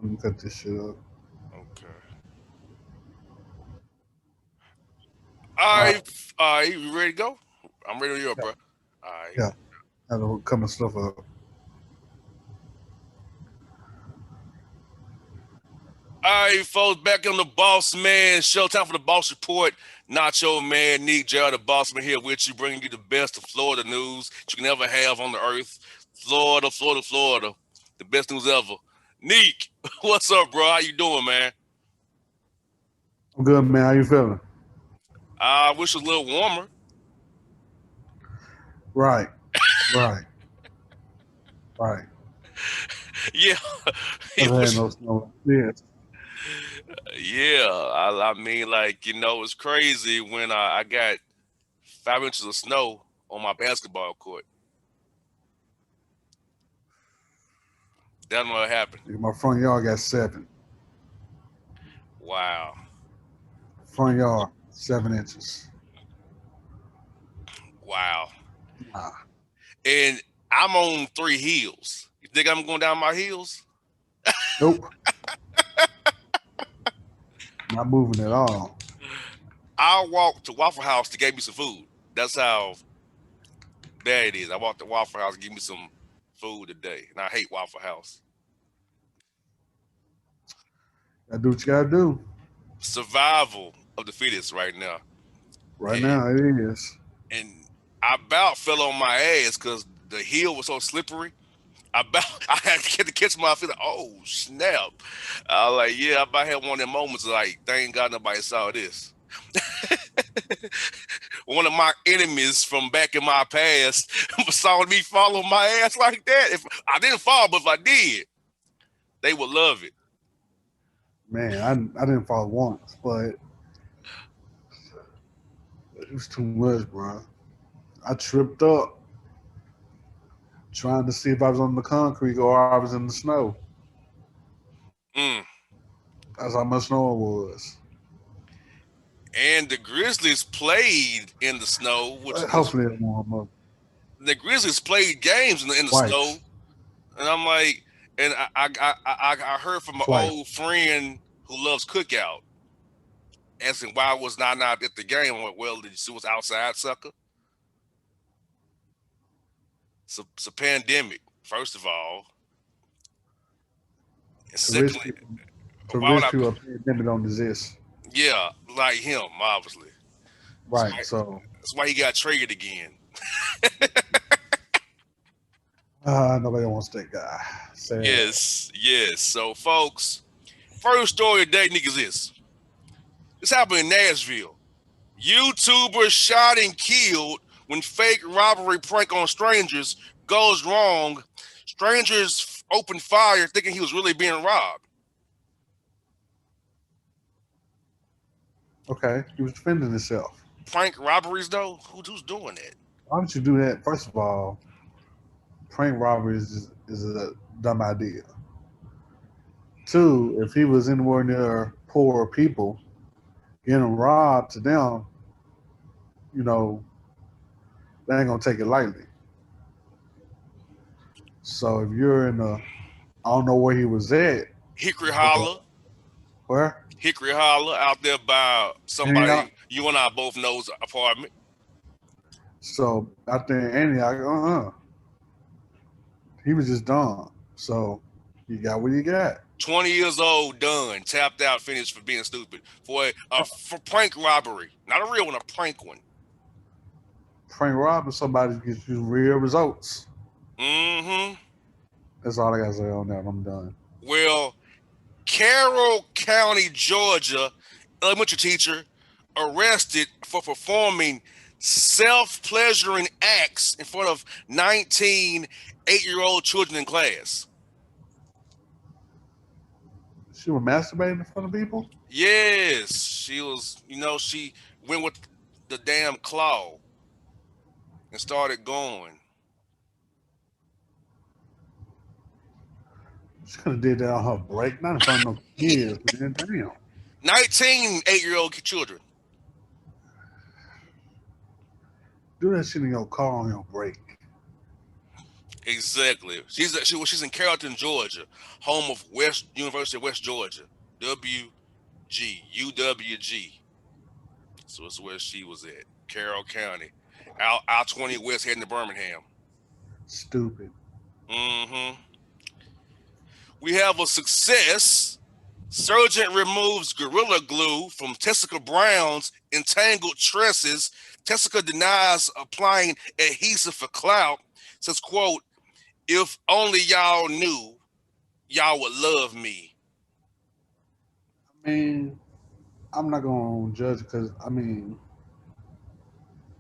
me cut this shit up. Okay. All All right. right. You ready to go? I'm ready to go, Yeah. bro. All right. Yeah. Had to cut my stuff up. All right, folks, back on the Boss Man Show. Time for the Boss Report. Nacho Mane Neek, JR The Bossman here with you, bringing you the best of Florida news that you can ever have on the earth. Florida, Florida, Florida. The best news ever. Neek, what's up, bro? How you doing, man? I'm good, man. How you feeling? I wish it was a little warmer. Right. Right. Right. Yeah. I've It had wish- no snow. Yes. yeah. I mean, like, it's crazy when I got 5 inches of snow on my basketball court. That's what happened. My front yard got 7. Wow. Front yard, 7 inches. Wow. Nah. And I'm on 3 hills. You think I'm going down my hills? Nope. Not moving at all. I walked to Waffle House to get me some food. That's how bad it is. I walked to Waffle House to give me some food today. And I hate Waffle House. Gotta do what you gotta do. Survival of the fittest right now. Right And, now, it is. and I about fell on my ass because the hill was so slippery. I had to catch my feet. Like, oh snap! I was like, yeah, I about had one of them moments like, thank God nobody saw this. One of my enemies from back in my past saw me follow my ass like that. If I didn't fall, but if I did, they would love it. Man, I didn't fall once, but it was too much, bro. I tripped up trying to see if I was on the concrete or I was in the snow. Mm. That's how much snow it was. And the Grizzlies played in the snow, which But is hopefully it warm up the Grizzlies played games in the snow, twice. and I'm like, and I heard from an Twice. old friend who loves cookout asking why was not at the game. I'm like, well, did you see what's outside, sucker? It's a pandemic, first of all, and To rich secondly, people, why would I? a pandemic don't exist. Yeah, like him, obviously. That's Right. why, So that's why he got traded again. nobody wants that guy. Sad. Yes, yes. So, folks, first story today, Nick, is this. This happened in Nashville. YouTuber shot and killed when fake robbery prank on strangers goes wrong. Strangers opened fire thinking he was really being robbed. Okay. He was defending himself. Prank robberies, though? Who's doing that? Why would you do that? First of all, prank robbery is a dumb idea. Two, if he was anywhere near poor people, getting robbed to them, you know, they ain't gonna take it lightly. So if you're in a, I don't know where he was at, Hickory but Holler. where? Hickory Holler out there by Antioch. somebody you and I both know's apartment. So out there in Antioch, he was just dumb. So you got what you got. 20 years old, done, tapped out, finished for being stupid. For prank robbery. Not a real one, a prank one. Frank robbing somebody gives you real results. Mm-hmm. That's all I gotta say on that. I'm done. Well, Carroll County, Georgia, elementary teacher arrested for performing self-pleasuring acts in front of 19 8-year-old children in class. She was masturbating in front of people. Yes, she was, she went with the damn claw and started going. She could have did that on her break, not in front of no kids, man. Damn. 19 8-year-old children. Do that shit in your car on your break. Exactly. She's in Carrollton, Georgia, home of University of West Georgia, UWG. So it's where she was at, Carroll County, out 20 West heading to Birmingham. Stupid. Mm-hmm. We have a success. Surgeon removes Gorilla Glue from Tessica Brown's entangled tresses. Tessica denies applying adhesive for clout. Says, quote, if only y'all knew, y'all would love me. I mean, I'm not gonna judge because I mean,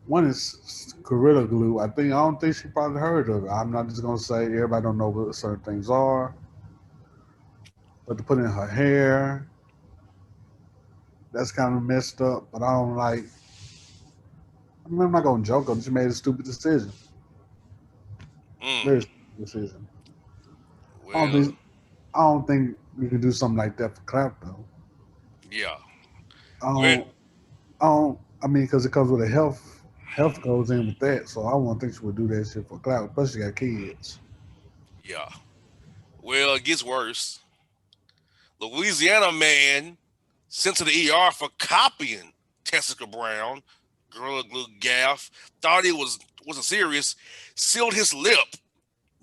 one is Gorilla Glue. I don't think she probably heard of it. I'm not just gonna say everybody don't know what certain things are, but to put in her hair, that's kind of messed up. But I don't like. I mean, I'm not gonna joke. She made a stupid decision. Mm, Very stupid decision. I don't well, think. I don't think we can do something like that for clout though. yeah. I Well, don't. I don't. I mean, because it comes with a health. Health goes in with that, so I won't think she would do that shit for clout. Plus, she got kids. yeah. Well, it gets worse. Louisiana man sent to the ER for copying Tessica Brown, Gorilla Glue gaff, thought he wasn't serious, sealed his lip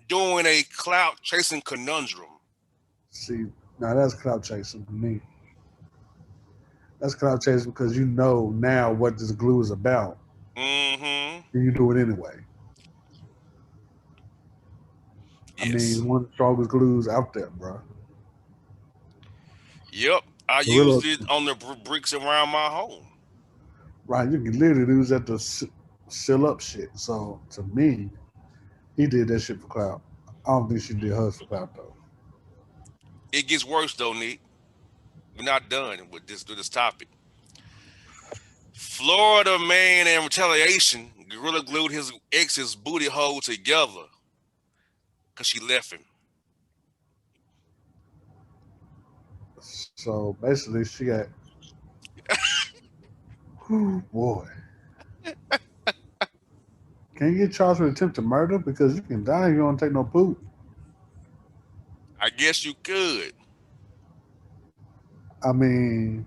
doing a clout chasing conundrum. See, now that's clout chasing for me. That's clout chasing because you know now what this glue is about, Mm-hmm. and you do it anyway. I mean, it's Yes. one of the strongest glues out there, bro. Yep. I Gorilla, used it on the bricks around my home. right? You can literally use that to seal up shit. So to me, he did that shit for clout. I don't think she did hers for clout though. It gets worse though, Nick. We're not done with this topic. Florida man in retaliation, Gorilla glued his ex's booty hole together because she left him. So basically, she got boy. Can you get charged with attempted murder? Because you can die if you don't take no poop. I guess you could. I mean,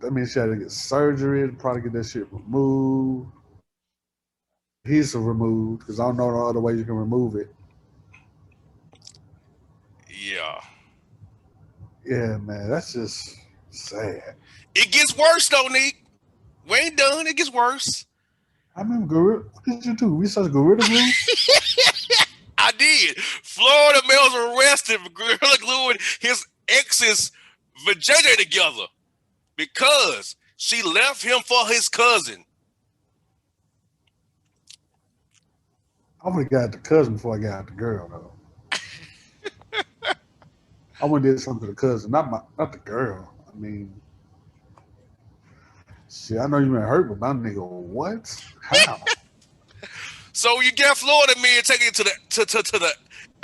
that means she had to get surgery to probably get that shit removed. He's removed because I don't know no other way you can remove it. Yeah. Yeah, man, that's just sad. It gets worse though, Nick. We ain't done. It gets worse. I mean, gorilla. What did you do? Research gorilla glue? I did. Florida males arrested for gorilla gluing his ex's vagina together because she left him for his cousin. I would have got the cousin before I got the girl though. I would have did something to the cousin, not the girl. I mean, shit. I know you been hurt, but my nigga, what? How? So you got Florida men taking it to the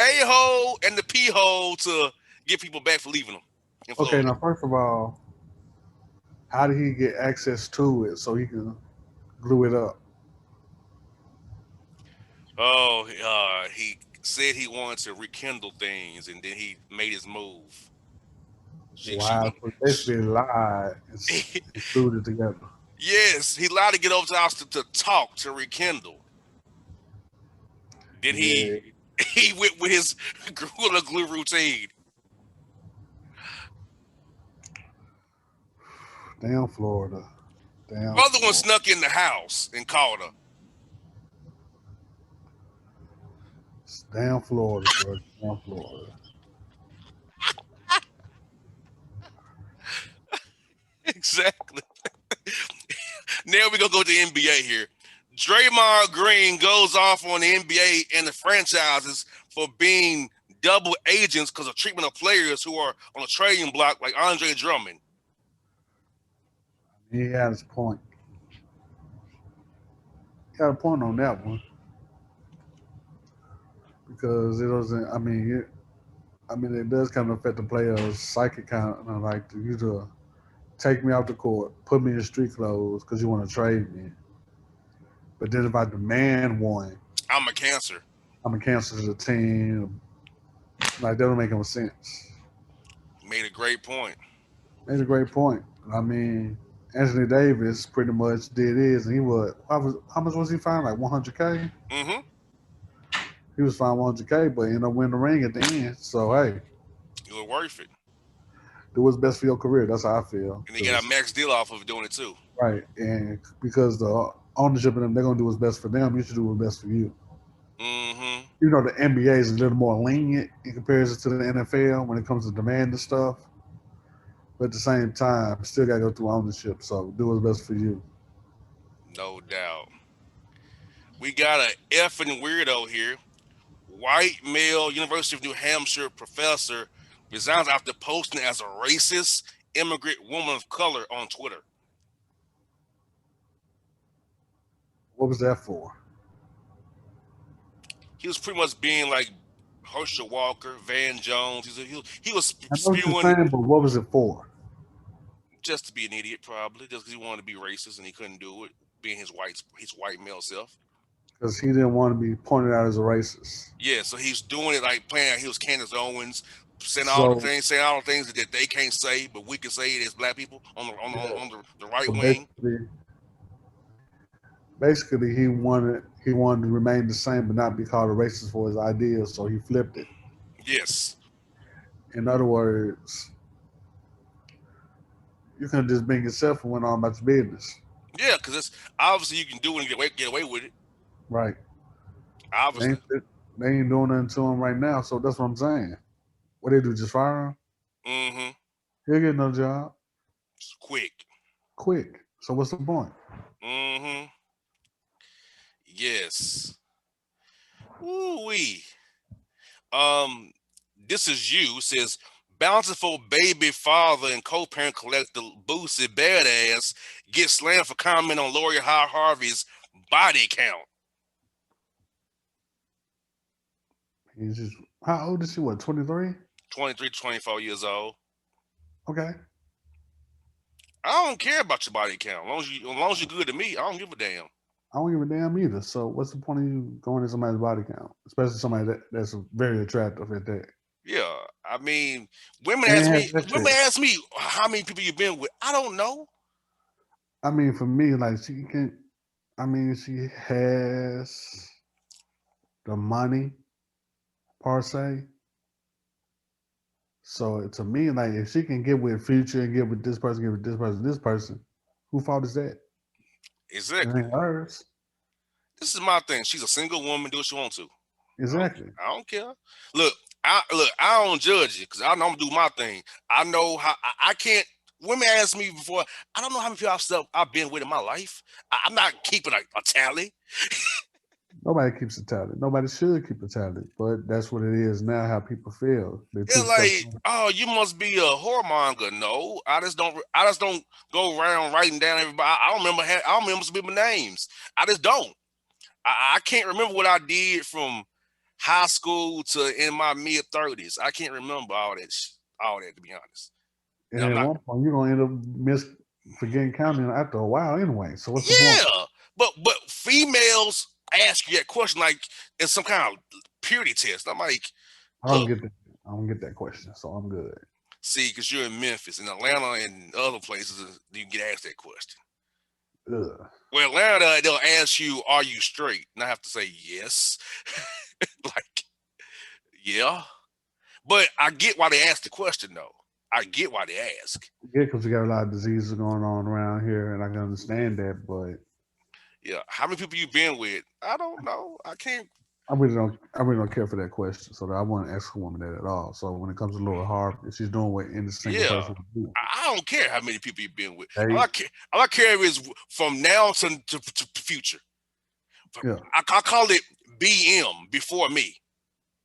A hole and the P hole to get people back for leaving them in Okay, Florida. now first of all, how did he get access to it so he can glue it up? Oh, he said he wanted to rekindle things, and then he made his move. She Wow, so basically lied and glued it together. yes, he lied to get over to the house to talk to rekindle. Then Yeah, he went with his gorilla glue routine. damn Florida, damn Other one Florida, snuck in the house and called her. damn Florida, bro, damn Florida. Exactly. Now we're gonna go to the NBA here. Draymond Green goes off on the NBA and the franchises for being double agents because of treatment of players who are on a trading block like Andre Drummond. He had his point. He had a point on that one because it doesn't. I mean, it does kind of affect the player's psyche, kind of like you to take me off the court, put me in street clothes because you want to trade me. But then if I demand one, I'm a Cancer. I'm a Cancer to the team. Like that don't make no sense. Made a great point. Made a great point. I mean, Anthony Davis pretty much did his, and he was how much was he fined? Like 100K. Mm-hmm. He was fined 100K, but ended up winning the ring at the end. So hey, It was worth it. do what's best for your career. That's how I feel. And he got a Cause max deal off of doing it too. right, and because the ownership of them, they're gonna do what's best for them. You should do what's best for you. Mm-hmm. You know, the NBA is a little more lenient in comparison to the NFL when it comes to demand and stuff. But at the same time, still gotta go through ownership. So do what's best for you. No doubt. We got a effing weirdo here. White male University of New Hampshire professor resigns after posting as a racist immigrant woman of color on Twitter. What was that for? He was pretty much being like Herschel Walker, Van Jones. He was I know what you're spewing saying, but what was it for? just to be an idiot, probably just because he wanted to be racist and he couldn't do it, being his white male self. Because he didn't want to be pointed out as a racist. Yeah, so he's doing it like playing like he was Candace Owens, So saying all the things that they can't say, but we can say it as black people yeah. on the right So wing. basically, he wanted to remain the same, but not be called a racist for his ideas. So he flipped it. Yes. In other words, you can just being yourself and went on about your business. Yeah, because it's obviously you can do it and get away with it. Right. They Obviously. ain't, they ain't doing nothing to him right now. So that's what I'm saying. What they do, just fire him? Mm-hmm. He'll get another job Quick. quick. So what's the point? Mm-hmm. Yes. Woo wee. Um, this is you says bountiful baby father and co-parent collector Boosie Badass gets slammed for comment on Lori Harvey's body count. He's just how old is he? What, 23? 23 to 24 years old. Okay. I don't care about your body count. As long as you're good to me, I don't give a damn. I don't give a damn either. So what's the point of you going to somebody's body count, especially somebody that's very attractive at that? Yeah, I mean, women They ask ain't me, had that women shit. ask me how many people you've been with. I don't know. I mean, for me, like she can. I mean, she has the money per se. So to me, like if she can get with Future and get with this person, get with this person, who fault is that? It Exactly. ain't hers. This is my thing. She's a single woman. Do what she wants to. I don't. Exactly. I don't care. Look, I don't judge it because I know I'm gonna do my thing. I know how. I can't. Women ask me before. I don't know how many people I've been with in my life. I'm not keeping a tally. Nobody keeps a tally. Nobody should keep a tally, but that's what it is now. How people feel. They They're took stuff. like, oh, you must be a whoremonger. No, I just don't. I just don't go around writing down everybody. I don't remember. I don't remember some people's names. I just don't. I can't remember what I did from high school to in my mid 30s. I can't remember all that to be honest. And And I'm at not. one point, you're gonna end up forgetting counting after a while anyway. So what's the point? Yeah, but females ask you that question like it's some kind of purity test. I'm like, I don't look, get that. I don't get that question, so I'm good. see, because you're in Memphis, in Atlanta, and other places, you get asked that question. Ugh. Well, Atlanta, they'll ask you, "Are you straight?" And I have to say yes. Like, yeah. But I get why they ask the question, though. I get why they ask. Yeah, because we got a lot of diseases going on around here, and I can understand that. But Yeah. How many people you been with? I don't know. I can't. I really don't care for that question. So I wouldn't ask a woman that at all. So when it comes to Laura Harvey, she's doing what any single Yeah. person would do. I don't care how many people you've been with. Hey, All I care is from now to future. yeah, I call it BM, before me.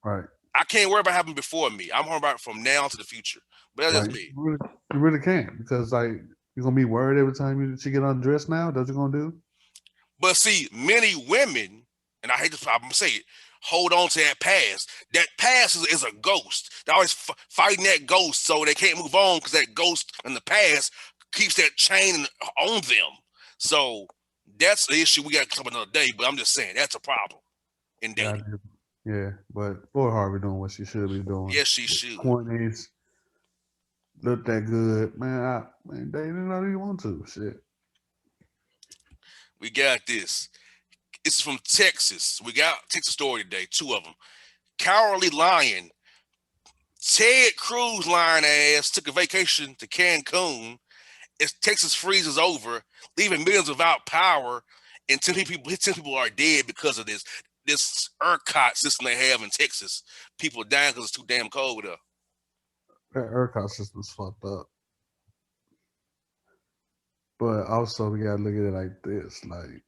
right, I can't worry about happening before me. I'm worried about from now to the future. But that's right. just me. You really can't because like you're gonna be worried every time she get undressed. Now that's what you're gonna do. But see, many women, and I hate to I'm gonna say it, hold on to that past. That past is a ghost. They're always fighting that ghost so they can't move on because that ghost in the past keeps that chain on them. So that's the issue we got to come another day. But I'm just saying that's a problem in Yeah, dating. yeah. But Florida Harvey doing what she should be doing. Yes, she should. 20s, look that good, man. Man, they didn't know you want to. Shit. We got this. This is from Texas. We got Texas story today, two of them. Cowardly Lion. Ted Cruz line ass took a vacation to Cancun as Texas freezes over, leaving millions without power, and 10 people are dead because of this ERCOT system they have in Texas. People dying because it's too damn cold there. That ERCOT system's fucked up. But also, we gotta look at it like this: like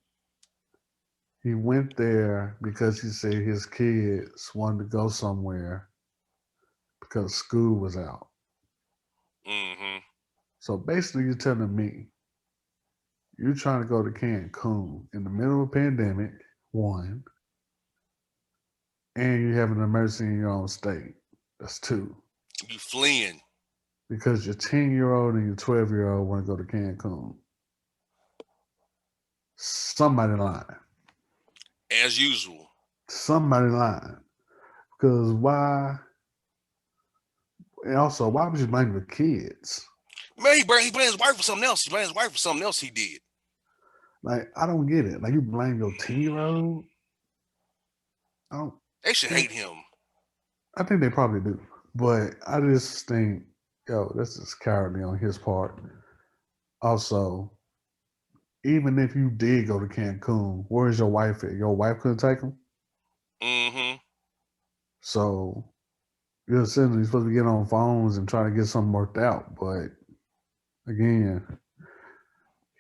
he went there because he said his kids wanted to go somewhere because school was out. Mm-hmm. So basically, you're telling me you're trying to go to Cancun in the middle of a pandemic, one, and you have an emergency in your own state. That's two. You fleeing Because your 10-year-old and your 12-year-old want to go to Cancun. Somebody lying. as usual. Somebody lying. Because why? And also, why would you blame the kids? Man, he blamed his wife for something else. He blamed his wife for something else he did. Like, I don't get it. Like, you blame your 10-year-old? I don't They should think, hate him. I think they probably do. But I just think, yo, this is cowardly on his part. Also, even if you did go to Cancun, where's your wife at? Your wife couldn't take him? Mm-hmm. So you're essentially supposed to get on phones and try to get something worked out. But again,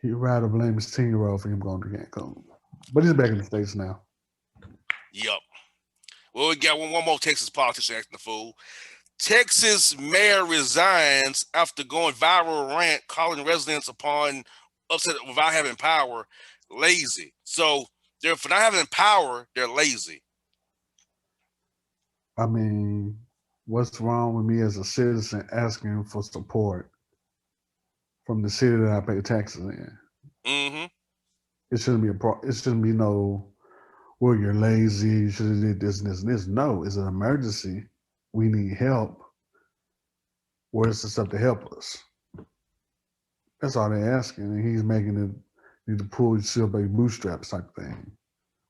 he'd rather blame his 10-year-old for him going to Cancun. But he's back in the States now. Yup. Well, we got one more Texas politician acting the fool. Texas mayor resigns after going viral rant calling residents upon upset without having power lazy. So they're for not having power, they're lazy. I mean, what's wrong with me as a citizen asking for support from the city that I pay taxes in? Mm-hmm. It shouldn't be it shouldn't be no, well, you're lazy, you should have did this and this and this. No, it's an emergency. We need help. Where's the stuff to help us? That's all they're asking. And he's making it need to pull yourself by your bootstraps type thing,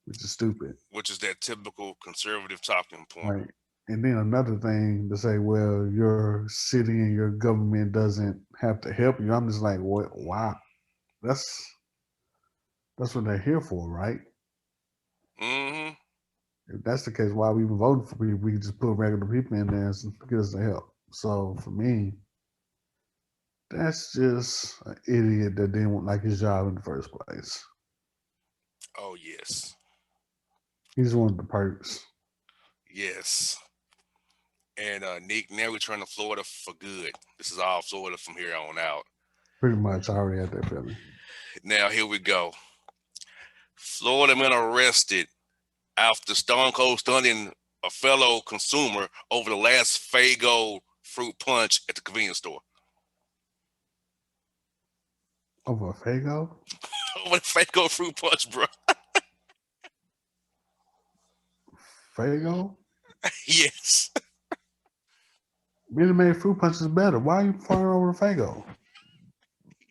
which is stupid. Which is that typical conservative talking point. Right. And then another thing to say, well, your city and your government doesn't have to help you. I'm just like, what? Wow, that's what they're here for, right? Mm-hmm. If that's the case, why we even voting for people? We can just put regular people in there and get us the help. So for me, that's just an idiot that didn't want like his job in the first place. Oh yes. He just wanted the perks. Yes. And Nick, now we're turning to Florida for good. This is all Florida from here on out. Pretty much, I already had that feeling. Now here we go. Florida man arrested after Stone Cold stunning a fellow consumer over the last Faygo fruit punch at the convenience store. Over a Fago? Over the Faygo fruit punch, bro. Fago? Yes. Minute Maid fruit punch is better. Why are you fighting over the Fago?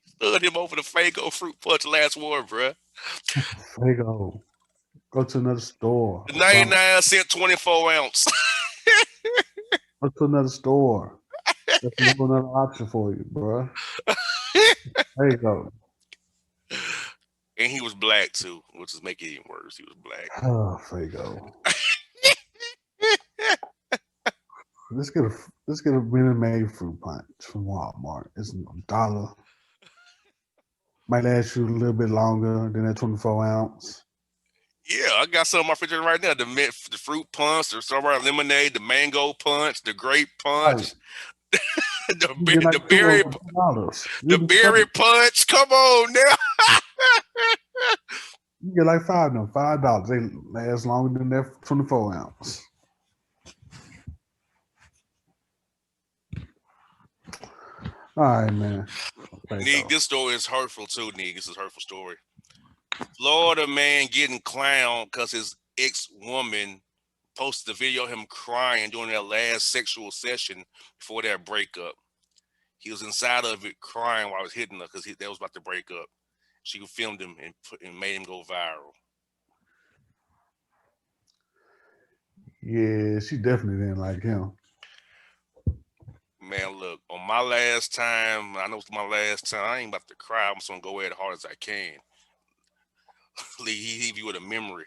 Stood him over the Faygo fruit punch last war, bro. Fago. Go to another store. The 99-cent 24 ounce. Go to another store. That's another option for you, bro. There you go. And he was black too, which is making it even worse. He was black. Oh, Fago. Let's get a Minute Maid fruit punch from Walmart. It's $1. Might last you a little bit longer than that 24 ounce. Yeah, I got some in my refrigerator right now. The fruit punch, the strawberry lemonade, the mango punch, the grape Right. punch, the, You get the like two berry over $2. the berry punch. Come on now. You get like $5. They last longer than that 24 ounce. All right, man. Neek, this story is hurtful too, Neek. This is a hurtful story. Florida man getting clowned because his ex-woman posted a video of him crying during their last sexual session before their breakup. He was inside of it crying while I was hitting her because they was about to break up. She filmed him and made him go viral. Yeah, she definitely didn't like him. Man, look, on my last time, I know it's my last time, I ain't about to cry. I'm just going to go at it as hard as I can. Leave you with a memory.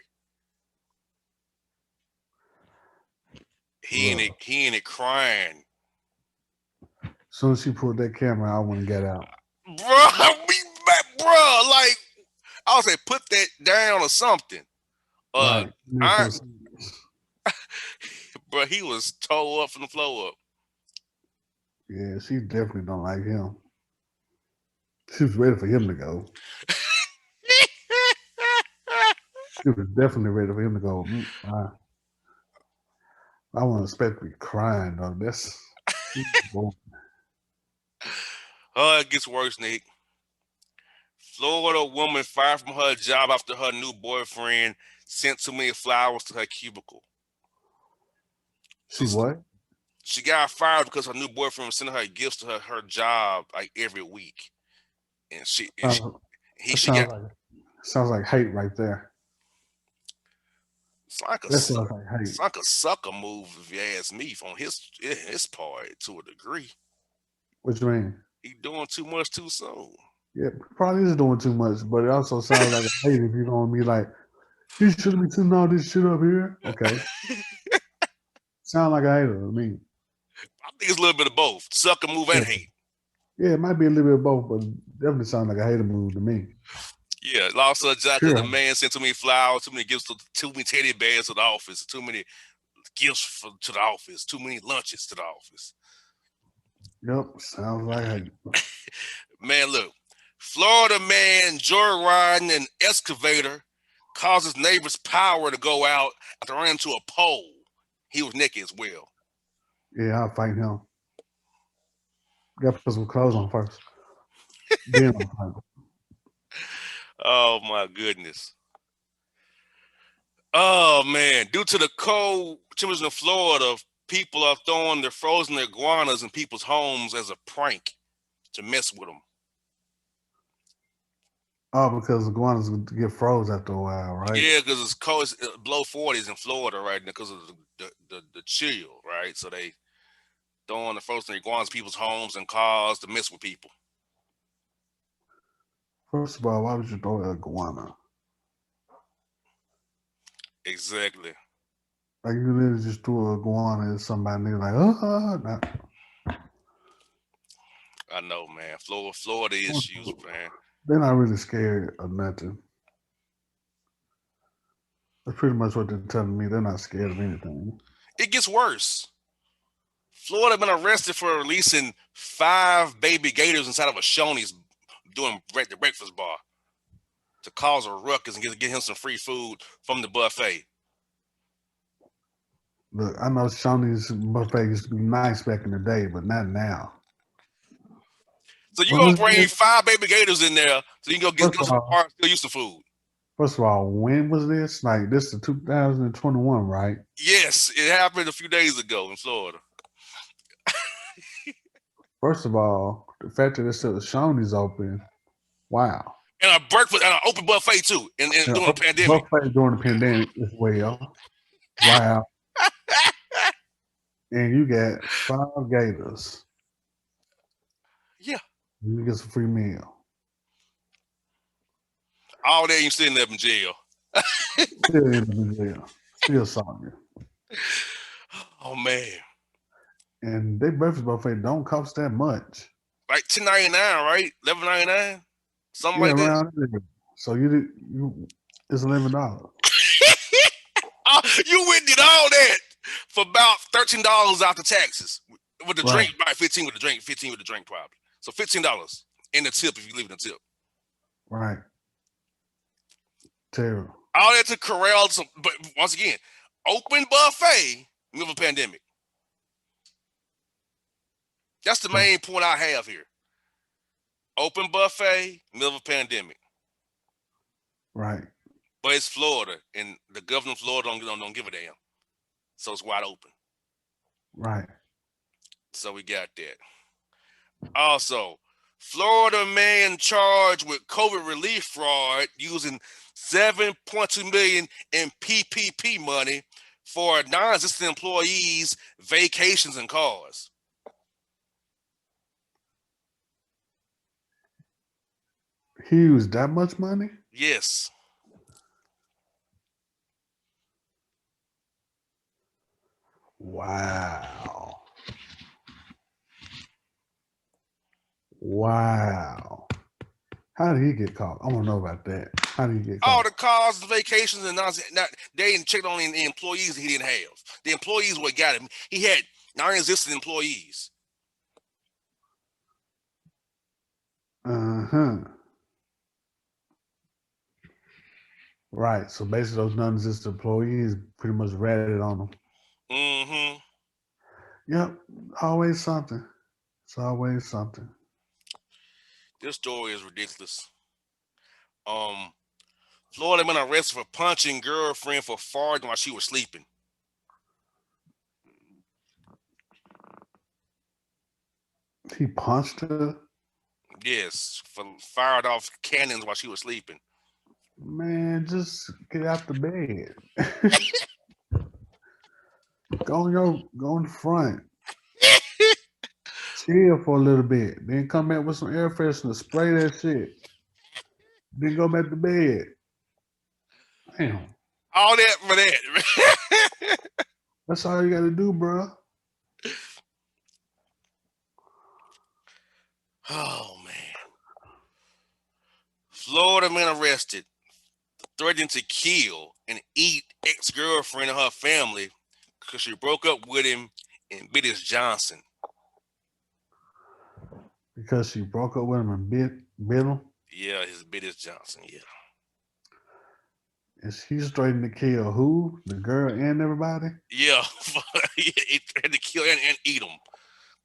He Look, in it crying. as soon as she pulled that camera, I wouldn't get out. Bro, like, I would say put that down or something. Right. I, bro, he was toe up from the floor up. Yeah, she definitely don't like him. She was ready for him to go. She was definitely ready for him to go. I wouldn't expect to be crying though. That's Oh, it gets worse, Nick. Florida woman fired from her job after her new boyfriend sent too many flowers to her cubicle. she what? She got fired because her new boyfriend was sending her gifts to her job like every week, and That she got. sounds like hate right there. It's like a That sounds like hate. it's like a sucker move, if you ask me, from his part to a degree. What you mean? He doing too much too soon. Yeah, probably is doing too much, but it also sounds like a hate if you're gonna be like, you shouldn't be sending all this shit up here. Okay. Sound like a hater to me. I think it's a little bit of both, sucker move Yeah. and hate. Yeah, it might be a little bit of both, but definitely sound like a hater move to me. Yeah, lost her job because Sure. the man sent too many flowers, too many gifts, too many teddy bears to the office, too many gifts to the office, too many lunches to the office. Yep, sounds like hate. Man, look, Florida man joyriding an excavator causes neighbor's power to go out after running into a pole. He was naked as well. Yeah, I'll fight him. Got to put some clothes on first. Then I'll fight him. Oh my goodness. Oh man, due to the cold temperatures in Florida, people are throwing their frozen iguanas in people's homes as a prank to mess with them. Oh, because the iguanas get froze after a while, right? Yeah, because it's cold, it's below 40s in Florida right now because of the chill, right? So they throwing the frozen iguanas in people's homes and cars to mess with people. First of all, why would you throw an iguana? Exactly. Like you literally just threw an iguana at somebody and they're like, nah. I know, man. Florida issues, man. They're not really scared of nothing. That's pretty much what they're telling me. They're not scared of anything. It gets worse. Florida been arrested for releasing 5 baby gators inside of a Shoney's doing the breakfast bar to cause a ruckus and get him some free food from the buffet. Look, I know Shoney's buffet used to be nice back in the day, but not now. So you gonna bring 5 baby gators in there so you can go some bar and still use the food? First of all, when was this? Like this is 2021, right? Yes, it happened a few days ago in Florida. First of all, the fact that it's still Shoney's open, wow. And a breakfast and an open buffet too, and during the pandemic. Buffet during the pandemic as well. Wow. And you got 5 gators. Yeah. You get some free meal. All day you sitting up in jail. Still in jail. Still sorry. Oh man. And their breakfast buffet don't cost that much. Like $10.99, right? $11.99? Something like that. Around there. So you it's $11. You went and did all that for about $13 after taxes. With the drink, Right. about 15 with the drink, 15 with the drink probably. So $15 in the tip if you leave in the tip. Right. Terrible. All that to corral some, but once again, open buffet middle of a pandemic. That's the main point I have here. Open buffet, middle of a pandemic. Right. But it's Florida, and the governor of Florida don't give a damn. So it's wide open. Right. So we got that. Also, Florida man charged with COVID relief fraud using $7.2 million in PPP money for non-existent employees' vacations and cars. He used that much money? Yes. Wow. Wow. How did he get caught? I want to know about that. How did he get All caught? the cars, the vacations, and not they didn't check on the employees he didn't have. The employees what got him. He had non-existent employees. Uh-huh. Right. So basically those non-existent employees pretty much ratted on him. Mm-hmm. Yep. Always something. It's always something. This story is ridiculous. Florida man arrested for punching girlfriend for farting while she was sleeping. He punched her? Yes, for fired off cannons while she was sleeping. Man, just get out the bed. Go in the front. Chill for a little bit. Then come back with some air freshener, spray that shit. Then go back to bed. Damn. All that for that. That's all you gotta do, bro. Oh man. Florida man arrested, threatening to kill and eat ex-girlfriend and her family because she broke up with him and bit his Johnson. Because she broke up with him and bit him. Yeah, his bit his Johnson. Yeah. And she's threatening to kill who? The girl and everybody? Yeah. He threatened to kill and eat him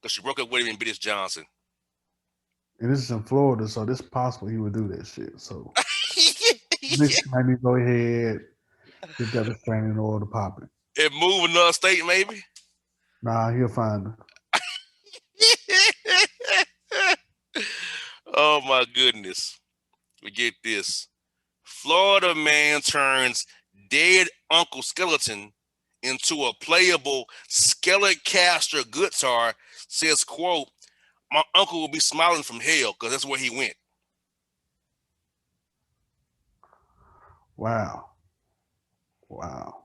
because she broke up with him and bit his Johnson. And this is in Florida, so it's possible he would do that shit. So Yeah. maybe go ahead, get that restraining order popping. And move another state, maybe. Nah, he'll find her. Oh my goodness. We get this. Florida man turns dead uncle skeleton into a playable Skelecaster guitar, says, quote, my uncle will be smiling from hell because that's where he went. Wow. Wow.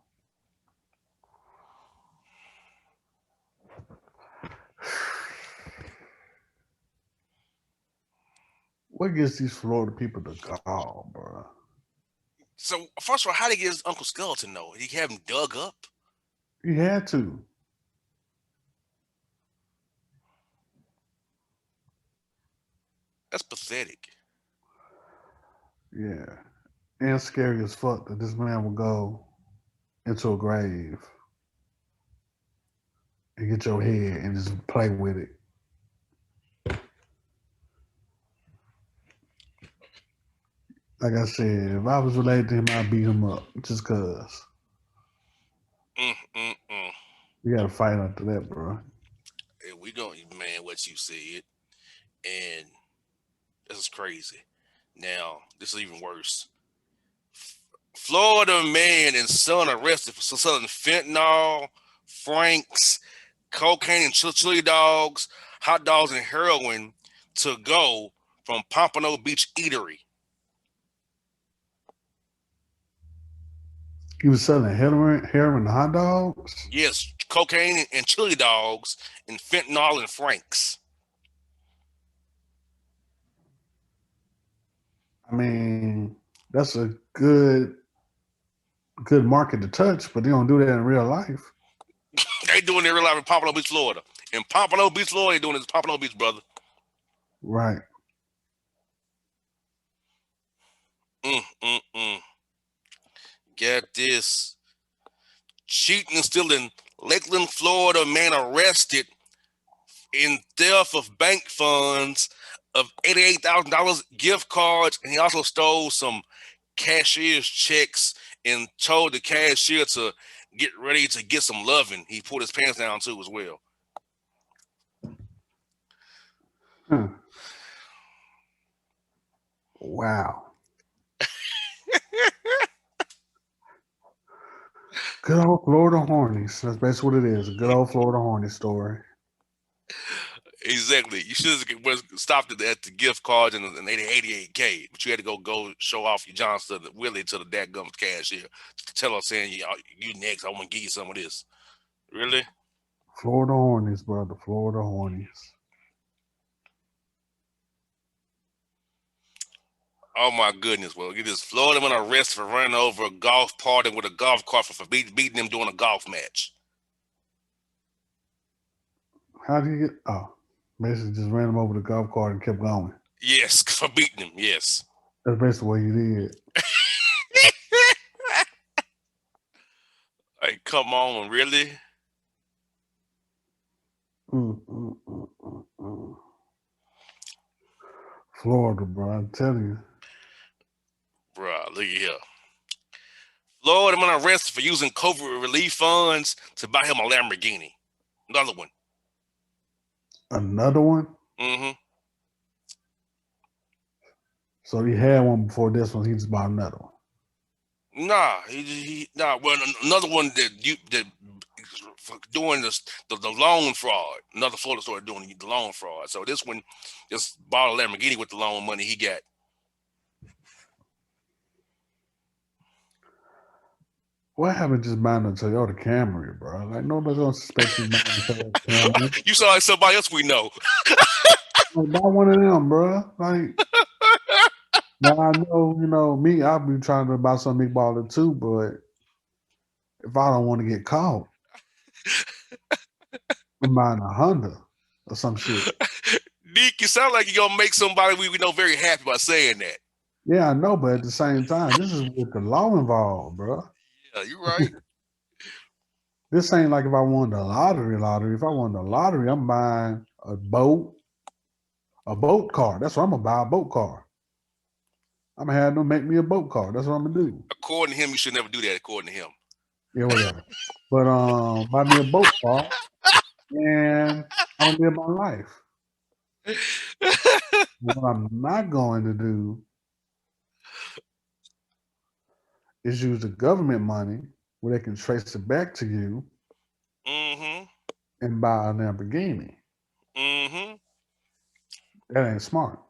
What gets these Florida people to gall, bro? So, first of all, how did he get his Uncle Skeleton, though? Did he have him dug up? He had to. That's pathetic. Yeah. And scary as fuck that this man would go into a grave and get your head and just play with it. Like I said, if I was related to him, I'd beat him up just cause. We got to fight after that, bro. Hey, we don't, man, what you said. And this is crazy. Now, this is even worse. Florida man and son arrested for selling fentanyl, franks, cocaine and chili dogs, hot dogs, and heroin to go from Pompano Beach Eatery. He was selling heroin and hot dogs? Yes, cocaine and chili dogs and fentanyl and franks. I mean, that's a good market to touch, but they don't do that in real life. They doing it in real life in Pompano Beach, Florida. In Pompano Beach, Florida, they doing it in Pompano Beach, brother. Right. Get this. Cheating and stealing. Lakeland, Florida man arrested in theft of bank funds of $88,000 gift cards, and he also stole some cashier's checks and told the cashier to get ready to get some loving. He pulled his pants down too as well. Wow. Good old Florida Hornies. That's basically what it is. A good old Florida Horny story. Exactly. You should have stopped at the gift cards and 88K, but you had to go show off your Johnston Willie to the dadgum cashier to tell her saying you next. I want to give you some of this. Really? Florida Hornies, brother. Florida Hornies. Oh my goodness! Well, get this. Florida man arrested for running over a golf party with a golf cart for beating them during a golf match. How do you get? Oh, basically just ran him over the golf cart and kept going. Yes, for beating him. Yes. That's basically what he did. Like, come on, really? Florida, bro. I'm telling you. Bro, look at here. Florida man arrested for using COVID relief funds to buy him a Lamborghini. Another one. Another one? Mm-hmm. So he had one before this one. He just bought another one. Nah, Well, another one that doing the loan fraud. Another Florida store doing the loan fraud. So this one just bought a Lamborghini with the loan money he got. What happened just buying a Toyota Camry, bro? Like, nobody's gonna suspect you buying a Toyota Camry. You sound like somebody else we know. Like, buy one of them, bro. Like, now I know, me, I'll be trying to buy some big baller too, but if I don't want to get caught, I'm buying a Honda or some shit. Neek, you sound like you're gonna make somebody we know very happy by saying that. Yeah, I know, but at the same time, this is with the law involved, bro. Yeah, you're right. This ain't like if I won the lottery. If I won the lottery, I'm buying a boat car. That's what I'm gonna buy, a boat car. I'm gonna have them make me a boat car. That's what I'm gonna do. According to him, you should never do that. According to him. Yeah, whatever. But buy me a boat car, and I'm gonna live my life. What I'm not going to do is use the government money where they can trace it back to you and buy a Lamborghini. That ain't smart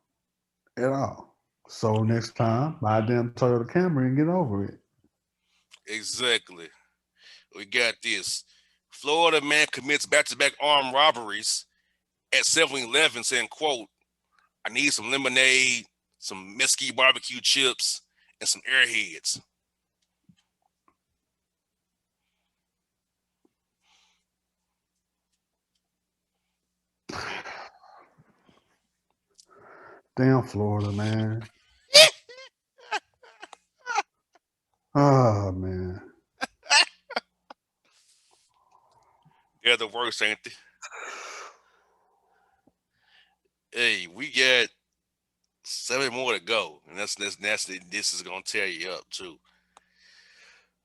at all. So next time, buy a damn Toyota Camry and get over it. Exactly. We got this. Florida man commits back-to-back armed robberies at 7-Eleven saying, quote, I need some lemonade, some mesquite barbecue chips, and some Airheads. Damn Florida, man. Oh, man. They're the worst, ain't they? Hey, we got 7 more to go, and this is gonna tear you up too.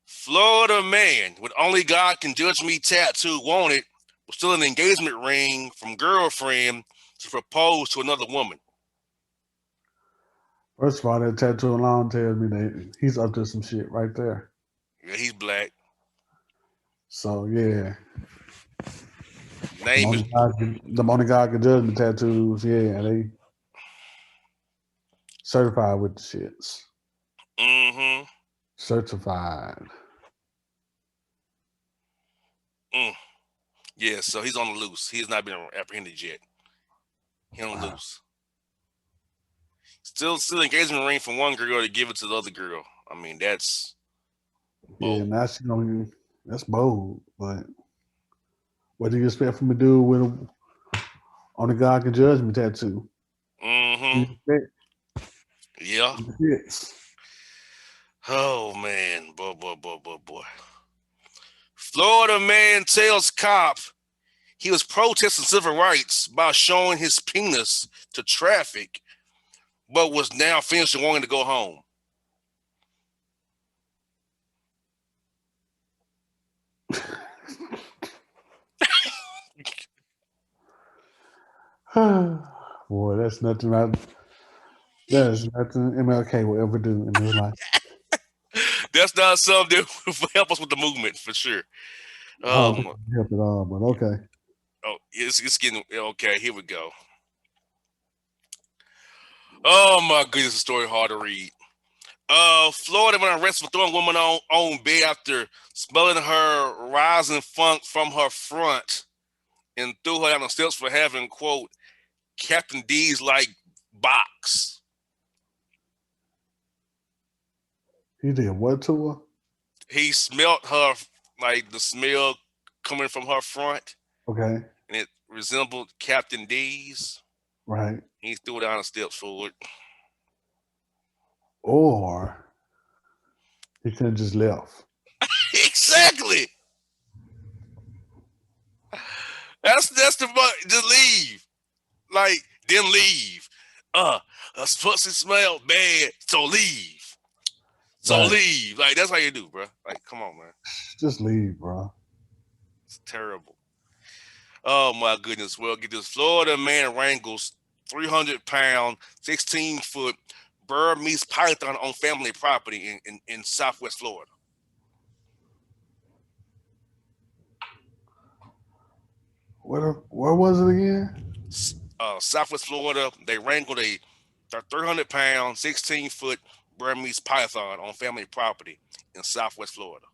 Florida man with "Only God Can Judge Me" tattoo wanted was still an engagement ring from girlfriend to propose to another woman. First of all, that tattoo alone tells me that he's up to some shit right there. Yeah, he's black. So yeah. Name is the only God can judge me tattoos. Yeah, they certified with the shits. Certified. Yeah, so he's on the loose. He has not been apprehended yet. He's on the loose. Still engagement ring from one girl to give it to the other girl. I mean, that's bold. Yeah, now that's bold. But what do you expect from a dude with a "Only God Can Judge Me" tattoo? Yeah. Oh man, boy. Florida man tells cop he was protesting civil rights by showing his penis to traffic, but was now finished and wanting to go home. Boy, that's nothing. That is nothing MLK will ever do in his life. That's not something that will help us with the movement for sure. I don't think Um, it helped at all, but okay. oh, it's getting okay. Here we go. Oh my goodness, the story hard to read. Florida man arrested for throwing woman on bed after smelling her rising funk from her front and threw her down the steps for having quote Captain D's like box. He did what to her? He smelt her like the smell coming from her front, Okay, and it resembled Captain D's. right. He threw her down the steps for it. Or he could have just left. Exactly. That's the just leave. Like then leave. A pussy smell bad, so leave. So Right. leave. Like that's how you do, bro. Like come on, man. Just leave, bro. It's terrible. Oh my goodness. Well, get this. Florida man wrangles 300-pound, 16-foot Burmese python on family property in Southwest Florida. Where was it again? Southwest Florida, they wrangled a 300-pound, 16-foot Burmese python on family property in Southwest Florida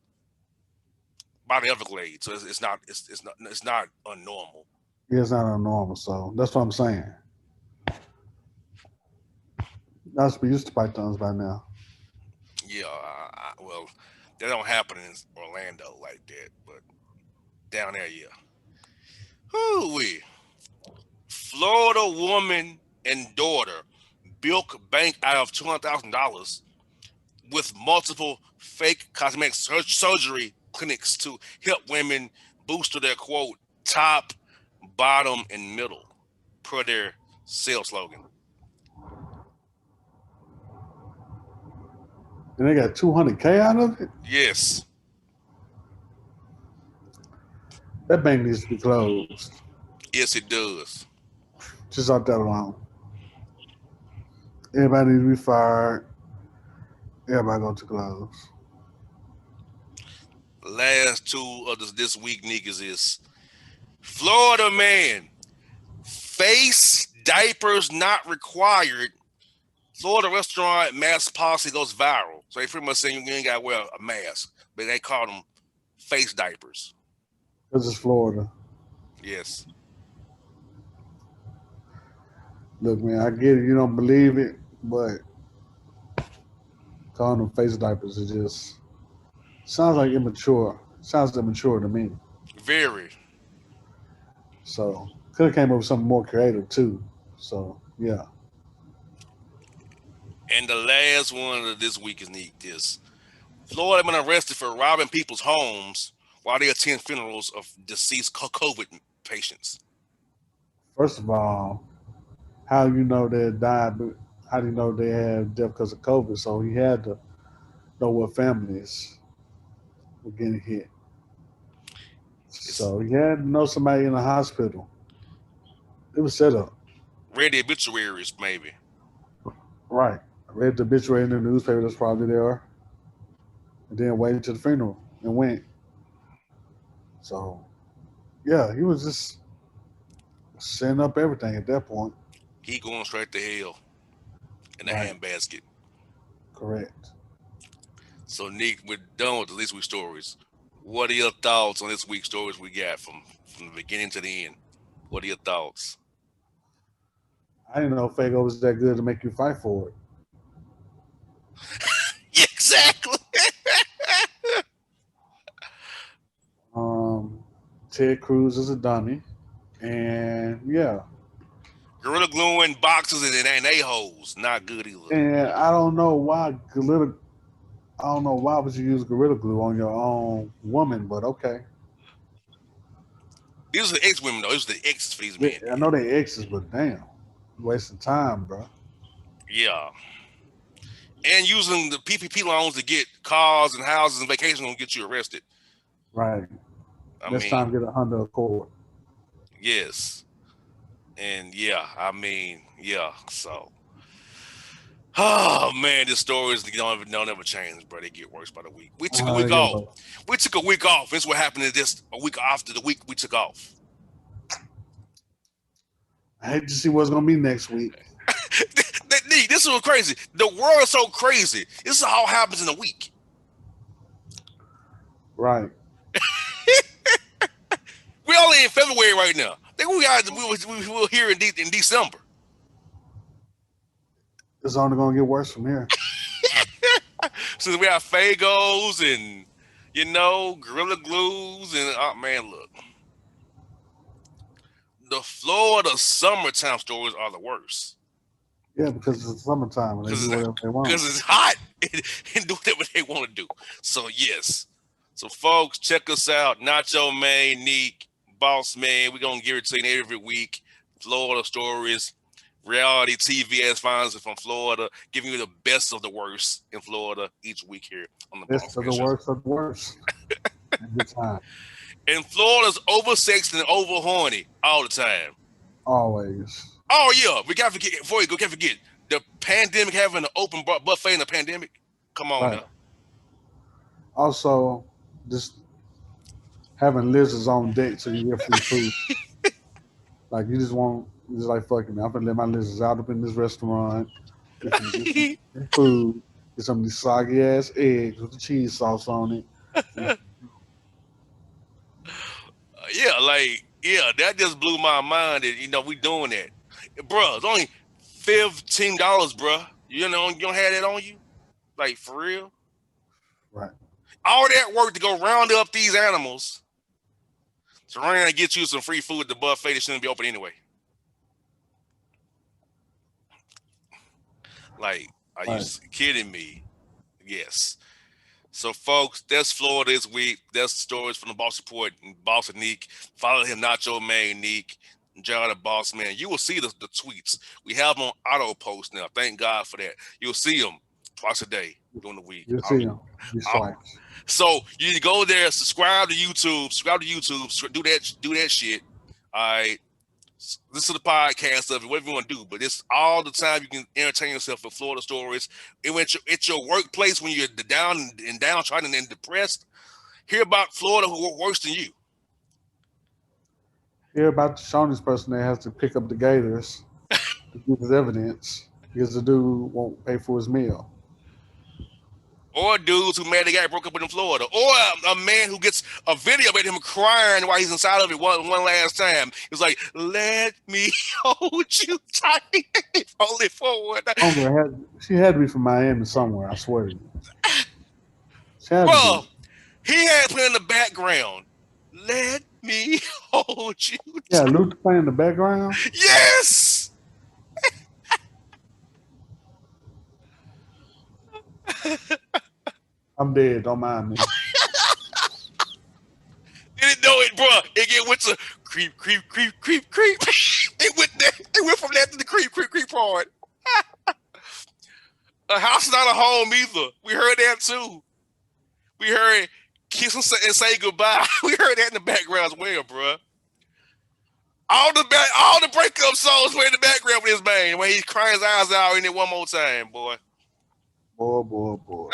by the Everglades. So it's not unnormal. Yeah, it's not normal, so that's what I'm saying. I should be used to pythons by now. Yeah, well, that don't happen in Orlando like that, but down there, yeah. Whoo-wee. Florida woman and daughter bilk bank out of $200,000 with multiple fake cosmetic surgery clinics to help women boost their quote top, bottom, and middle per their sales slogan. And they got 200K out of it? Yes, That bank needs to be closed. yes, it does. Just off that alone. Everybody needs to be fired. Everybody go to close. Last two of this week niggas is Florida man face diapers not required. Florida restaurant mask policy goes viral. So they pretty much saying you ain't got to wear a mask, but they call them face diapers. This is Florida. Yes. Look, man, I get it. You don't believe it, but calling them face diapers is just sounds like immature. Sounds immature to me. Very. So could have came up with something more creative too. So yeah. And the last one of this week is neat. This Florida been arrested for robbing people's homes while they attend funerals of deceased COVID patients. First of all, how you know they died? How do you know they had death because of COVID? So he had to know what families were getting hit. It's So he had to know somebody in the hospital. It was set up. read the obituaries, maybe. Right. I read the obituary in the newspaper that's probably there, and then waited to the funeral and went. So yeah, he was just setting up everything at that point. He going straight to hell in the Right. handbasket. Correct. So Nick, we're done with the this week's stories. What are your thoughts on this week's stories we got from the beginning to the end? What are your thoughts? I didn't know Fago was that good to make you fight for it. Exactly. Um, Ted Cruz is a dummy, and yeah, Gorilla gluing boxes and a-holes. Not good either. and I don't know why glitter. I don't know why would you use gorilla glue on your own woman, but okay. These are the ex-women, though. These are the exes for these Yeah, men I did. know they exes, but damn, wasting time, bro. Yeah. And using the PPP loans to get cars and houses and vacations gonna get you arrested. Right. I Next mean, time, get a Honda Accord. yes. And yeah, I mean, yeah. So, oh man, the stories don't ever change, bro. They get worse by the week. We took a week They get off. low. We took a week off. This is what happened to this a week after the week we took off. I hate to see what's gonna be next week. This is what crazy. The world is so crazy. This is all happens in a week. Right. We only in February right now. I think we were here in December. It's only gonna get worse from here. So we have Fagos and Gorilla Glues and oh man, look. The Florida summertime stories are the worst. Yeah, because it's summertime and they do whatever they want. Because it's hot and do whatever they want to do. So yes. So folks, check us out. Nacho Mane Neek, Bossman. We're gonna give it to you every week. Florida stories, reality TV as finds from Florida, giving you the best of the worst in Florida each week here on the Best of the Bossman Show. worst of the worst. Every time. And Florida's oversexed and over horny all the time. Always. Oh yeah, we can't forget. Before you go, can't forget the pandemic, having an open buffet in the pandemic. Come on now. Also, just having lizards on deck so you get free food. Like you just like fucking me. I'm gonna let my lizards out up in this restaurant. Get some food. Get some of these soggy ass eggs with the cheese sauce on it. That just blew my mind that we doing that, bro. It's only $15, bro. You don't have that on you, like for real. Right. All that work to go round up these animals to run and get you some free food at the buffet that shouldn't be open anyway. Like, are you kidding me? Yes. So, folks, that's Florida this week. That's the stories from the Boss Report and Boss Neek. Follow him, Nacho Mane Neek, JR The Bossman. You will see the tweets. We have them on auto post now. Thank God for that. You'll see them twice a day during the week. You'll see them. So you need to go there, subscribe to YouTube, do that shit. All right. Listen to the podcast of it, whatever you want to do, but it's all the time you can entertain yourself with Florida stories. It's your workplace when you're down and downtrodden and depressed. Hear about Florida who are worse than you. Hear about the Shoney's person that has to pick up the gators to give his evidence because the dude won't pay for his meal. Or dudes who mad they got broke up in Florida. Or a man who gets a video of him crying while he's inside of it one last time. He's like, let me hold you tight. Only forward. She had to be from Miami somewhere, I swear to you. Bro, he had playing in the background. Let me hold you tight. Yeah, Luke's playing in the background? Yes! I'm dead. Don't mind me. Didn't know it, bro. It went to creep, creep, creep, creep, creep. It went from that to the creep, creep, creep part. A house not a home either. We heard that too. We heard kiss and say goodbye. We heard that in the background as well, bro. All the breakup songs were in the background with his man when he's crying his eyes out in it one more time, boy. Boy.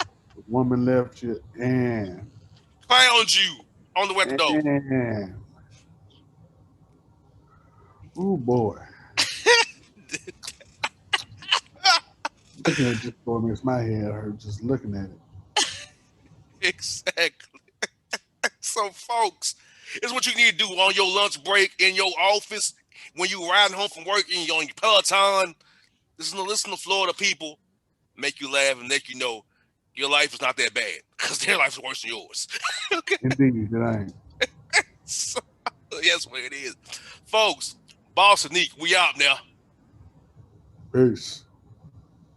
The woman left you and found you on the way to the door. Oh boy. Looking at it just makes my head hurt just looking at it. Exactly. So folks, it's what you need to do on your lunch break, in your office, when you riding home from work on your Peloton. Listen to Florida people make you laugh and let you know your life is not that bad because their life is worse than yours. Okay? Indeed, it ain't. So, that's what it is. Folks, Boss Neek, we out now. Peace.